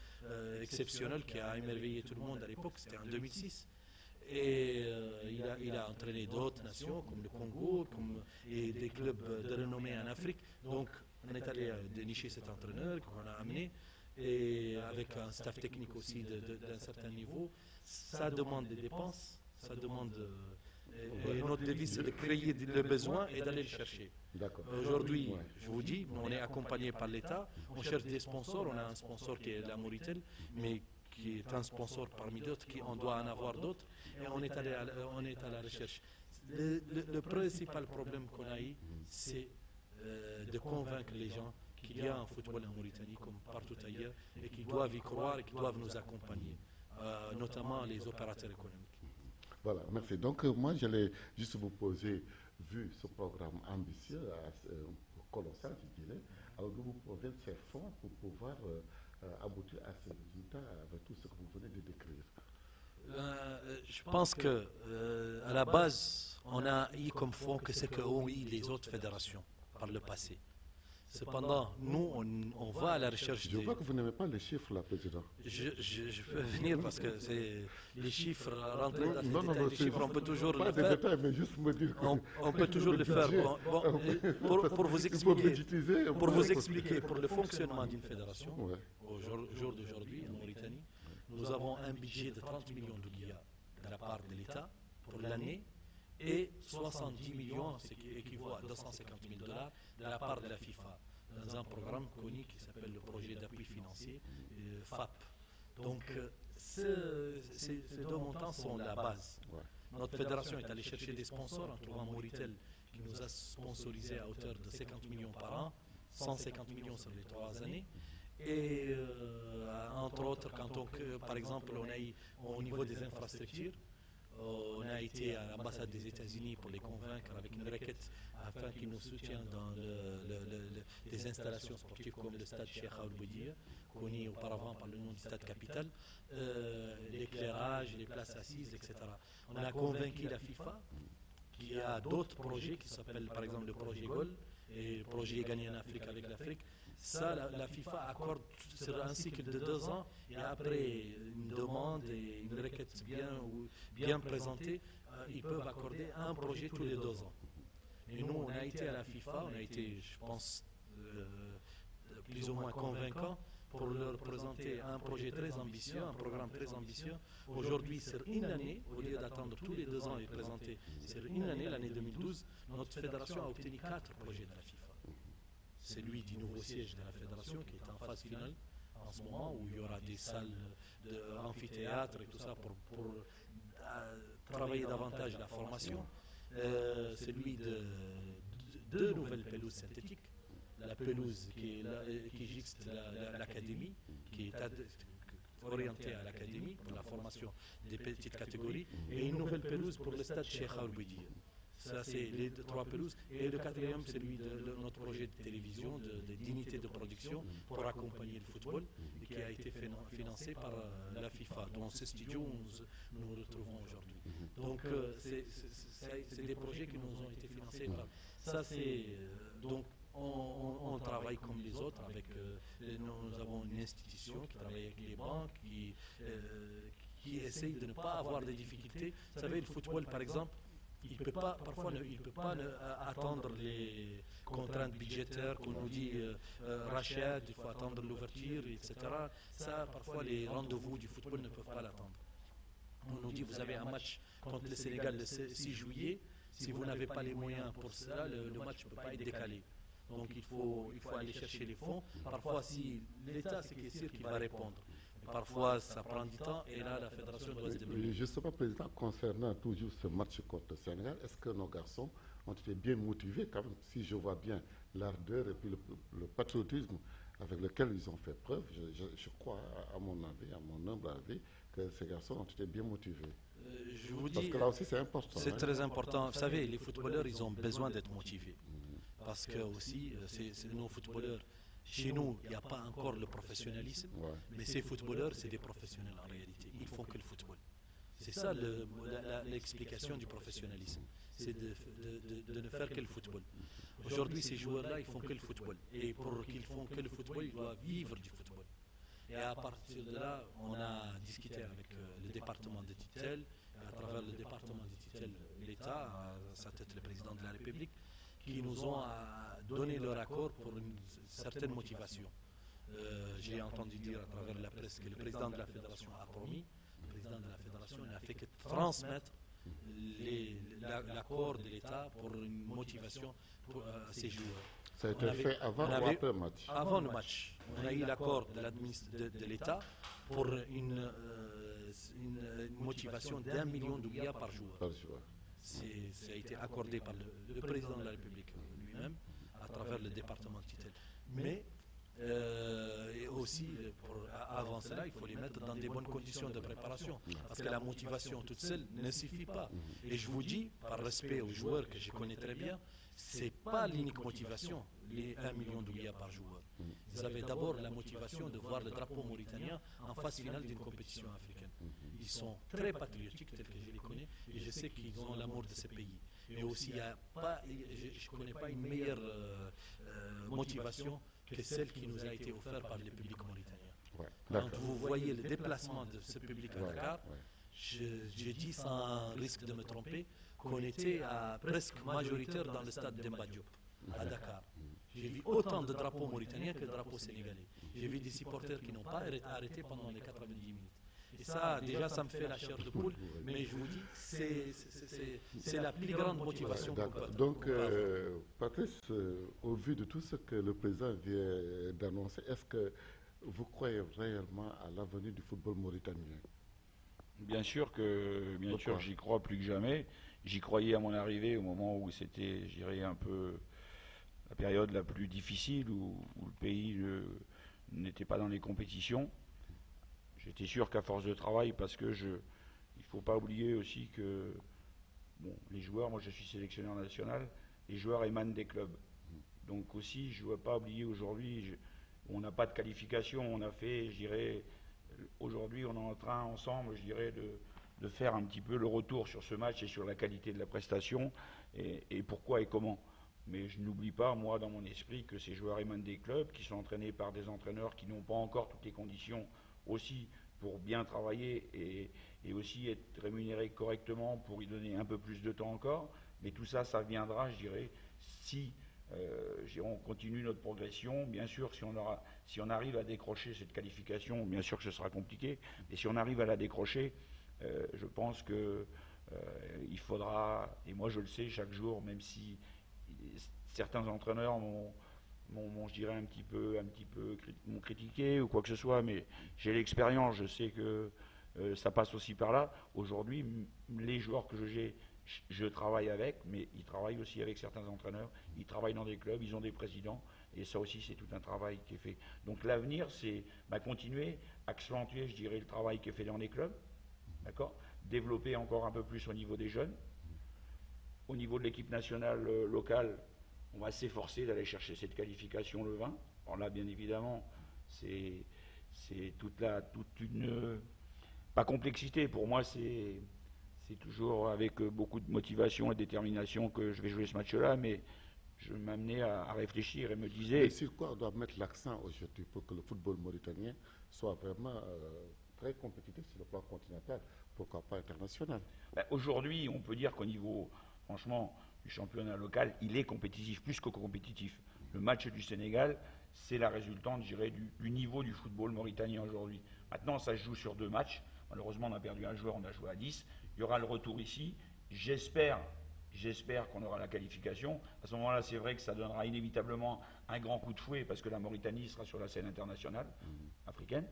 exceptionnel qui a émerveillé tout le monde à l'époque, c'était en 2006. Et il a entraîné d'autres nations comme le Congo et des clubs de renommée en Afrique. Donc on est allé dénicher cet entraîneur qu'on a amené et avec un staff technique aussi d'un certain niveau. Ça demande des dépenses, ça demande... et notre devise, c'est de créer le besoin et d'aller le chercher. Aujourd'hui, je vous dis, on est accompagné par l'État, on cherche des sponsors, on a un sponsor qui est la Mauritanie, mais qui est un sponsor parmi d'autres, on doit en avoir d'autres, et on est à la recherche. Le principal problème qu'on a eu, c'est de convaincre les gens qu'il y a un football en Mauritanie comme partout ailleurs et qu'ils doivent y croire et qu'ils doivent nous accompagner, notamment les opérateurs économiques. Voilà, merci. Donc, moi, j'allais juste vous poser, vu ce programme ambitieux, colossal, je dirais, alors que vous pouvez faire fort pour pouvoir aboutir à ces résultats avec tout ce que vous venez de décrire. Je pense que à la base, on a eu comme fonds que ce qu'ont eu les autres fédérations par le passé. Cependant, nous, on va à la recherche Je vois que vous n'aimez pas les chiffres, là, Président. Je peux venir parce que c'est les chiffres, rentrer dans les Non, détails des chiffres, on peut toujours pas le des faire. détails, mais juste me dire que On peut toujours le faire. Pour vous il faut expliquer, budgétiser. pour le fonctionnement d'une fédération, Ouais. au jour d'aujourd'hui en Mauritanie, nous avons un budget de 30 millions de guillas de la part de l'État pour l'année et 70 millions, ce qui équivaut à 250 000 dollars, de la part de la FIFA, dans un programme connu qui s'appelle le projet d'appui financier FAP. Donc, ces deux montants sont la base. Ouais. Notre fédération est allée chercher des sponsors en trouvant Mauritel qui nous a sponsorisé à hauteur de 50 millions par an, 150 millions sur les 3 années. Et entre autres, par exemple, on a eu au niveau des infrastructures, on a été à l'ambassade des États-Unis pour les convaincre avec une requête afin qu'ils nous soutiennent dans les installations sportives comme le stade Cheikh Al Boudia, connu auparavant par le nom du stade capitale, l'éclairage, les places assises, etc. On a convaincu la FIFA qui a d'autres projets qui s'appellent par exemple le projet GOL et le projet Gagner en Afrique avec l'Afrique. Ça, la FIFA accorde sur un cycle de 2 ans et après une demande et une requête bien présentée, ils peuvent accorder un projet tous les 2 ans. Et nous, on a été à la FIFA, on a été, je pense, plus ou moins convaincant pour leur présenter un projet très ambitieux, un programme très ambitieux. Aujourd'hui, sur une année, au lieu d'attendre tous les 2 ans et présenter sur une année, l'année 2012, notre fédération a obtenu 4 projets de la FIFA. Celui du nouveau siège de la fédération qui est en phase finale en ce moment, où il y aura des salles d'amphithéâtre et tout ça pour travailler davantage la formation. Celui de 2 nouvelles pelouses synthétiques, la pelouse qui gixte l'académie, qui est orientée à l'académie pour la formation des petites catégories, et une nouvelle pelouse pour le stade Cheikh Al Boudia. Ça, c'est les 3 pelouses. Et le 4e, c'est celui de notre projet de télévision, d'unité de production pour accompagner le football, et qui a été financé par la FIFA, dans ce studio où nous nous retrouvons aujourd'hui. Donc, c'est des projets qui nous ont été financés par... Ça, c'est... donc, on travaille comme les autres. Nous avons une institution qui travaille avec les banques, qui essaye de ne pas avoir de difficultés. Vous savez, le football, par exemple, parfois il ne peut pas attendre les contraintes budgétaires qu'on nous dit rachat, il faut attendre l'ouverture, etc. Ça, parfois les rendez-vous du football ne peuvent pas l'attendre. On nous dit vous avez un match contre le Sénégal le 6 juillet, si vous n'avez pas les moyens pour cela, le match ne peut pas être décalé. Donc il faut aller chercher les fonds. Parfois, si l'État, c'est sûr qu'il va répondre. Parfois, ça prend du temps et là, la fédération doit se débrouiller. Justement, Président, concernant toujours ce match contre le Sénégal, est-ce que nos garçons ont été bien motivés quand même? Si je vois bien l'ardeur et puis le patriotisme avec lequel ils ont fait preuve, je crois, à mon avis, à mon humble avis, que ces garçons ont été bien motivés. Je vous dis, parce que là aussi, c'est important. C'est très important. Vous savez, les footballeurs, ils ont besoin d'être motivés. Parce que aussi, c'est nos footballeurs. Chez nous, il n'y a pas encore le professionnalisme, mais ces footballeurs, c'est des professionnels en réalité. Ils font que le football. C'est ça l'explication du professionnalisme. C'est de ne faire que le football. Aujourd'hui, ces joueurs-là, ils font que le football. Et pour qu'ils font que le football, ils doivent vivre du football. Et à partir de là, on a discuté avec le département de tutelle, à travers le département de tutelle, l'État, à sa tête le président de la République, qui nous ont donné leur accord pour une certaine motivation. J'ai entendu dire à travers la presse que le président de la fédération a promis, le président de la fédération n'a fait que transmettre l'accord de l'État pour une motivation pour ces joueurs. Ça a été fait avant ou après le match? Avant le match. On a eu l'accord de l'État pour une motivation d'1 million de guillas par joueur. Ça a été accordé par le président de la République lui-même, à travers le département titel. Mais et aussi, avant cela, il faut les mettre dans des bonnes conditions de préparation. Parce que la motivation toute seule ne suffit pas. Et je vous dis, par respect aux joueurs que je connais très bien, ce n'est pas l'unique motivation, les 1 million d'ouïas par joueur. Ils avaient d'abord la motivation de voir le drapeau mauritanien en phase finale d'une compétition africaine. Ils sont très patriotiques, tels que je les connais, et je sais qu'ils ont l'amour de ce pays. Mais aussi, je ne connais pas une meilleure motivation que celle qui nous a été offerte par le public mauritanien. Quand vous voyez le déplacement de ce public à Dakar, je dis sans risque de me tromper qu'on était presque majoritaire dans le stade d'Emba Diop, à Dakar. J'ai vu autant de drapeaux mauritaniens que de drapeaux sénégalais. J'ai vu des supporters qui n'ont pas arrêté pendant les 90 minutes. Et ça, déjà, ça me fait la chair de poule, mais je vous dis, c'est la plus grande motivation qu'on peut avoir. Donc, Patrice, au vu de tout ce que le président vient d'annoncer, est-ce que vous croyez réellement à l'avenir du football mauritanien? Bien sûr j'y crois plus que jamais. J'y croyais à mon arrivée au moment où c'était, je dirais, un peu la période la plus difficile, où le pays n'était pas dans les compétitions. J'étais sûr qu'à force de travail, parce que il ne faut pas oublier aussi que les joueurs, moi je suis sélectionneur national, les joueurs émanent des clubs. Donc aussi, je ne veux pas oublier aujourd'hui, on n'a pas de qualification, on a fait, je dirais, aujourd'hui on est en train ensemble, je dirais, de faire un petit peu le retour sur ce match et sur la qualité de la prestation, et pourquoi et comment. Mais je n'oublie pas, moi, dans mon esprit, que ces joueurs émanent des clubs, qui sont entraînés par des entraîneurs qui n'ont pas encore toutes les conditions aussi pour bien travailler et aussi être rémunérés correctement pour y donner un peu plus de temps encore. Mais tout ça, ça viendra, je dirais, si on continue notre progression. Bien sûr, si on arrive à décrocher cette qualification, bien sûr que ce sera compliqué, mais si on arrive à la décrocher, je pense que il faudra, et moi je le sais chaque jour, même si certains entraîneurs je dirais un petit peu m'ont critiqué ou quoi que ce soit, mais j'ai l'expérience, je sais que ça passe aussi par là. Aujourd'hui, les joueurs que je travaille avec, mais ils travaillent aussi avec certains entraîneurs, ils travaillent dans des clubs, ils ont des présidents, et ça aussi c'est tout un travail qui est fait. Donc l'avenir, c'est continuer, accentuer, je dirais, le travail qui est fait dans les clubs, d'accord, développer encore un peu plus au niveau des jeunes. Au niveau de l'équipe nationale locale, on va s'efforcer d'aller chercher cette qualification le 20. Alors là, bien évidemment, c'est toute une... pas complexité, pour moi, c'est toujours avec beaucoup de motivation et de détermination que je vais jouer ce match-là, mais je m'amenais à réfléchir et me disais... Mais sur quoi on doit mettre l'accent aujourd'hui pour que le football mauritanien soit vraiment très compétitif sur le plan continental, pourquoi pas international? Aujourd'hui, on peut dire qu'au niveau... Franchement, le championnat local, il est compétitif, plus que compétitif. Le match du Sénégal, c'est la résultante, je dirais, du niveau du football mauritanien aujourd'hui. Maintenant, ça se joue sur 2 matchs. Malheureusement, on a perdu un joueur, on a joué à 10. Il y aura le retour ici. J'espère qu'on aura la qualification. À ce moment-là, c'est vrai que ça donnera inévitablement un grand coup de fouet, parce que la Mauritanie sera sur la scène internationale africaine,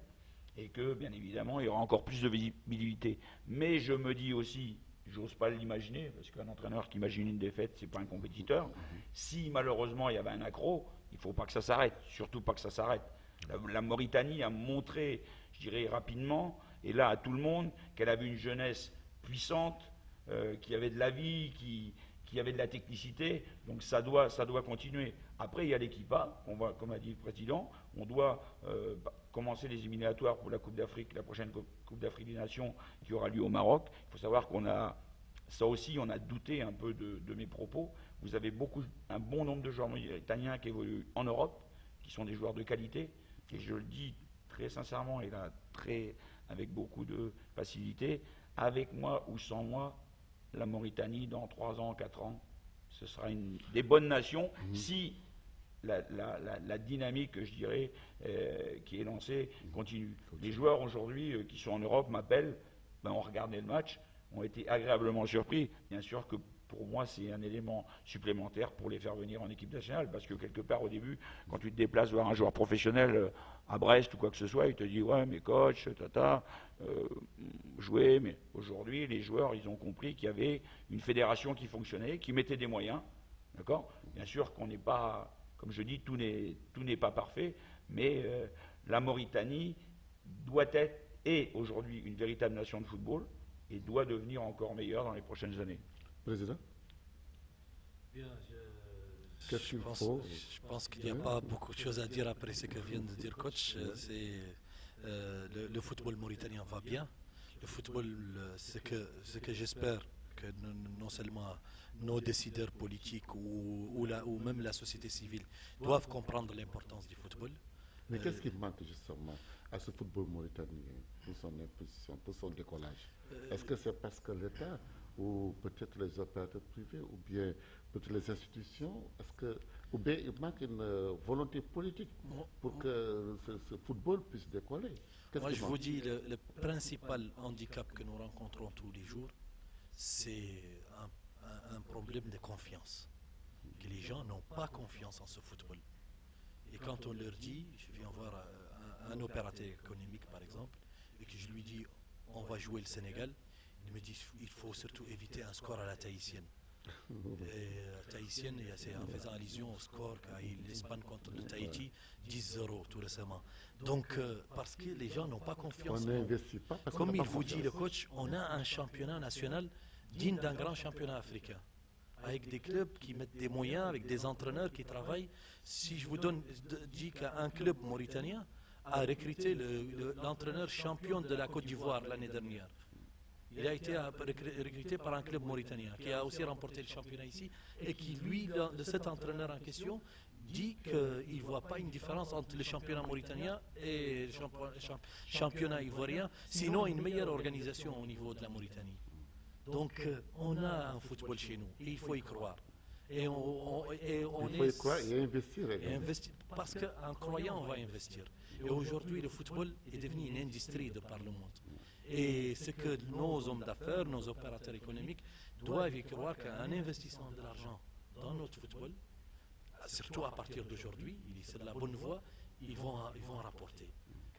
et que, bien évidemment, il y aura encore plus de visibilité. Mais je me dis aussi... J'ose pas l'imaginer, parce qu'un entraîneur qui imagine une défaite, c'est pas un compétiteur. Si malheureusement il y avait un accro, il ne faut pas que ça s'arrête, surtout pas que ça s'arrête. La Mauritanie a montré, je dirais rapidement, et là à tout le monde, qu'elle avait une jeunesse puissante, qui avait de la vie, qui avait de la technicité, donc ça doit continuer. Après, il y a l'équipe A, comme a dit le président, on doit commencer les éliminatoires pour la Coupe d'Afrique, la prochaine Coupe d'Afrique des Nations qui aura lieu au Maroc. Il faut savoir ça aussi, on a douté un peu de mes propos. Vous avez un bon nombre de joueurs mauritaniens qui évoluent en Europe, qui sont des joueurs de qualité, et je le dis très sincèrement, et là, avec beaucoup de facilité, avec moi ou sans moi, la Mauritanie, dans 3 ans, 4 ans, ce sera des bonnes nations si la dynamique, je dirais, qui est lancée continue. Les joueurs aujourd'hui qui sont en Europe m'appellent, ont regardé le match, ont été agréablement surpris. Bien sûr que pour moi, c'est un élément supplémentaire pour les faire venir en équipe nationale, parce que quelque part, au début, quand tu te déplaces voir un joueur professionnel à Brest ou quoi que ce soit, il te dit « Ouais, mais coach, jouer ». Mais aujourd'hui, les joueurs, ils ont compris qu'il y avait une fédération qui fonctionnait, qui mettait des moyens, d'accord ? Bien sûr qu'on n'est pas comme je dis, tout n'est pas parfait, mais la Mauritanie doit être, est aujourd'hui une véritable nation de football et doit devenir encore meilleure dans les prochaines années. Président, Bien, qu'est-ce qu'il faut? je pense qu'il n'y a pas beaucoup de choses à dire après ce que vient de dire coach. Le football mauritanien va bien. Le football, ce que j'espère que non seulement nos décideurs politiques ou même la société civile doivent comprendre l'importance du football. Mais qu'est-ce qui manque justement à ce football mauritanien pour son impulsion, pour son décollage? Est-ce que c'est parce que l'État ou peut-être les opérateurs privés ou bien peut-être les institutions, ou bien il manque une volonté politique pour que ce football puisse décoller? Moi, je vous dis, le principal handicap que nous rencontrons tous les jours, c'est un problème de confiance. Que les gens n'ont pas confiance en ce football. Et quand on leur dit, je viens voir un opérateur économique par exemple, et que je lui dis on va jouer le Sénégal, il me dit il faut surtout éviter un score à la tahitienne. Et tahitienne, c'est en faisant allusion au score qu'a eu l'Espagne contre le Tahiti, 10-0 tout récemment. Donc, parce que les gens n'ont pas confiance. On n'investit pas parce Comme qu'on il n'a pas vous dit le confiance. coach, on a un championnat national digne d'un grand championnat africain. Avec des clubs qui mettent des moyens, avec des entraîneurs qui travaillent. Si je vous dis qu'un club mauritanien a recruté l'entraîneur champion de la Côte d'Ivoire l'année dernière. Il a été recruté par un club mauritanien qui a aussi remporté le championnat ici et qui, lui, cet entraîneur en question, dit qu'il ne voit pas une différence entre le championnat mauritanien et le championnat ivoirien, sinon une meilleure organisation au niveau de la Mauritanie. Donc, on a un football chez nous et il faut y croire. Et Il faut y croire et investir. parce qu'en croyant, on va investir. Et aujourd'hui, le football est devenu une industrie de par le monde. Et ce que nos hommes d'affaires, nos opérateurs économiques doivent y croire qu'en investissant de l'argent dans notre football, surtout à partir d'aujourd'hui, il est sur la bonne voie, ils vont rapporter.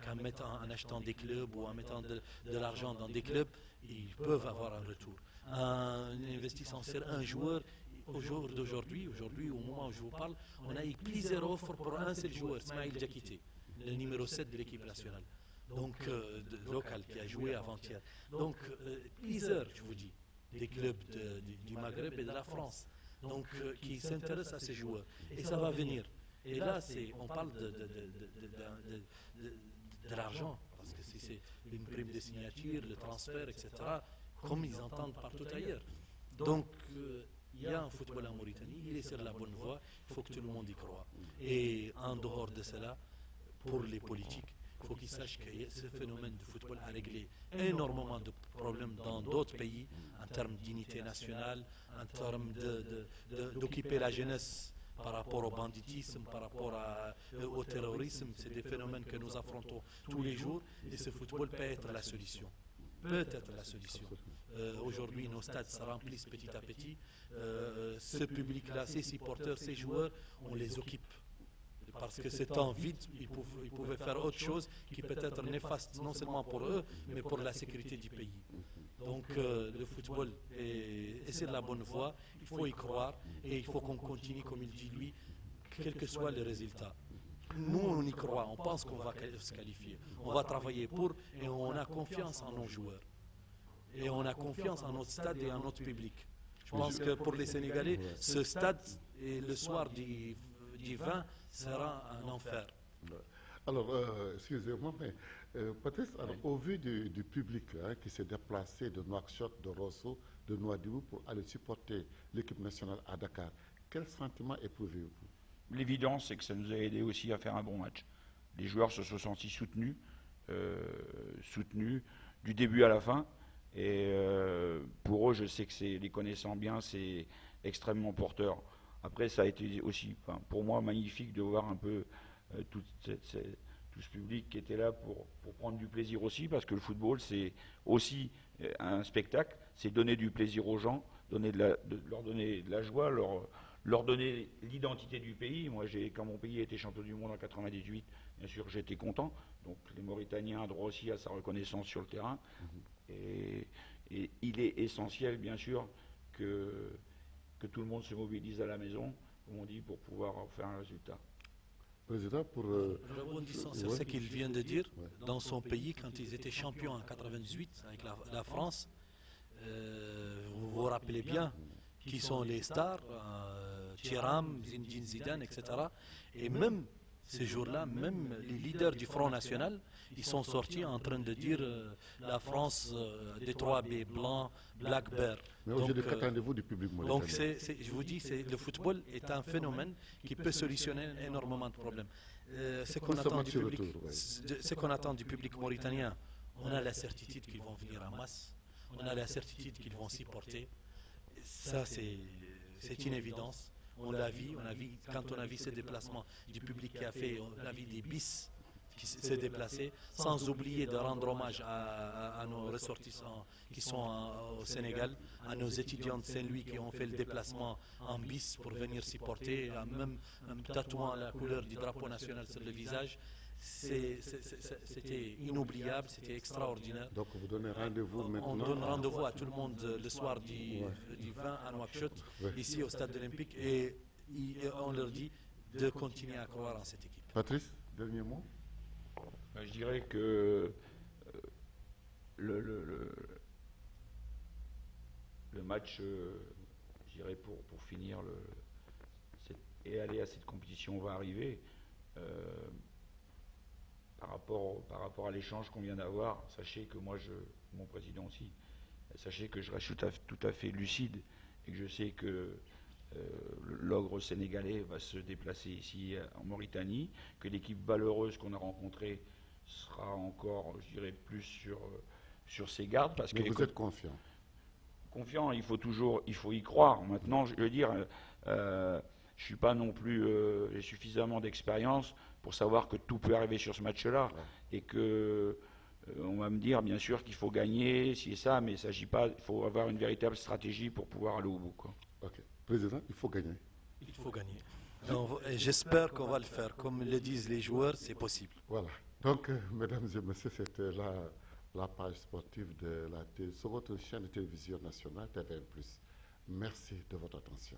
En achetant des clubs ou en mettant de l'argent dans des clubs, ils peuvent avoir un retour. En investissant sur un joueur, au jour d'aujourd'hui, au moment où je vous parle, on a eu plusieurs offres pour un seul joueur, Smaïl Diakité, le numéro 7 de l'équipe nationale, donc local, qui a joué avant-hier. Donc plusieurs, je vous dis, des clubs du Maghreb et de la France, donc qui s'intéressent à ces joueurs. Et ça va venir. Et là, on parle de l'argent, parce que si c'est une prime de signature, le transfert, etc., comme ils entendent partout ailleurs. Donc, il y a un football en Mauritanie, il est sur la bonne voie, il faut que tout le monde y croit. Et en dehors de cela, pour les politiques, il faut qu'ils sachent que ce phénomène de football a réglé énormément de problèmes dans d'autres pays, en termes d'unité nationale, en termes d'occuper la jeunesse par rapport au banditisme, par rapport au terrorisme. C'est des phénomènes que nous affrontons tous les jours et ce football peut être la solution. Peut-être la solution. Aujourd'hui, nos stades se remplissent petit à petit. Ce public-là, ces supporters, ces joueurs, on les occupe. Parce que c'est en vide, ils pouvaient faire autre chose qui peut être néfaste non seulement pour eux, mais pour la sécurité du pays. Donc le football est sur la bonne voie, il faut y croire et il faut qu'on continue, comme il dit lui, quel que soit le résultat. Nous, on y croit, on pense qu'on va se qualifier. On va travailler pour et on a confiance en nos joueurs. Et on a confiance en notre stade et en notre public. Je pense que pour les Sénégalais, ce stade, et le soir du 20, sera un enfer. Alors, excusez-moi, mais peut-être au vu du public qui s'est déplacé de Nouakchott, de Rosso, de Nouadhibou pour aller supporter l'équipe nationale à Dakar, quel sentiment éprouvez-vous? L'évidence, c'est que ça nous a aidé aussi à faire un bon match. Les joueurs se sont sentis soutenus du début à la fin. Et pour eux, je sais que les connaissant bien, c'est extrêmement porteur. Après, ça a été aussi, pour moi, magnifique de voir un peu tout ce public qui était là pour prendre du plaisir aussi, parce que le football, c'est aussi un spectacle, c'est donner du plaisir aux gens, leur donner de la joie, leur donner l'identité du pays. Moi, quand mon pays a été champion du monde en 98, bien sûr, j'étais content. Donc, les Mauritaniens ont droit aussi à sa reconnaissance sur le terrain. Et il est essentiel, bien sûr, que tout le monde se mobilise à la maison comme on dit, pour pouvoir faire un résultat. Président, pour... Rebondissant sur ce qu'il vient de dire, dans son pays, quand ils étaient champions en 98 avec la France, vous vous rappelez bien qui sont les stars, Thuram, Zinedine Zidane, etc. Et même ces jours-là, même les leaders du Front National, ils sont sortis en train de dire la France des 3B, blanc, Black Bear. Mais aujourd'hui, qu'attendez-vous du public mauritanien? Donc je vous dis, le football est un phénomène qui peut solutionner énormément de problèmes. Ce qu'on attend du public mauritanien, on a la certitude qu'ils vont venir en masse, on a la certitude qu'ils vont s'y porter. Ça, c'est une évidence. On l'a vu, quand on a vu ces déplacements du public qui a fait, on a vu des bis qui s'est déplacé, sans oublier de rendre hommage à nos ressortissants qui sont au Sénégal, à nos étudiants de Saint-Louis qui ont fait le déplacement en bis pour venir s'y porter, même tatouant la couleur du drapeau national sur le visage. C'était inoubliable, c'était extraordinaire. Donc vous donnez rendez-vous maintenant? On donne rendez-vous à tout le monde le soir du 20 à Nouakchott, ici au stade olympique, et on leur dit de continuer à croire en cette équipe. Patrice, dernier mot? Je dirais que le match, je dirais pour finir et aller à cette compétition, va arriver. Par rapport à l'échange qu'on vient d'avoir, sachez que moi, mon président aussi, sachez que je reste tout à fait lucide et que je sais que l'ogre sénégalais va se déplacer ici en Mauritanie, que l'équipe valeureuse qu'on a rencontrée sera encore, je dirais, plus sur ses gardes. Parce Mais que, vous êtes confiant? Confiant, il faut y croire. Maintenant, je veux dire, je suis pas non plus, j'ai suffisamment d'expérience pour savoir que tout peut arriver sur ce match-là, et que on va me dire bien sûr qu'il faut gagner, si et ça, mais il s'agit pas, il faut avoir une véritable stratégie pour pouvoir aller au bout, quoi. Ok. Président, il faut gagner. Il faut gagner. J'espère qu'on va le faire. Comme le disent les joueurs, c'est possible. Voilà. Donc, mesdames et messieurs, c'était la page sportive sur votre chaîne de télévision nationale TVN+. Merci de votre attention.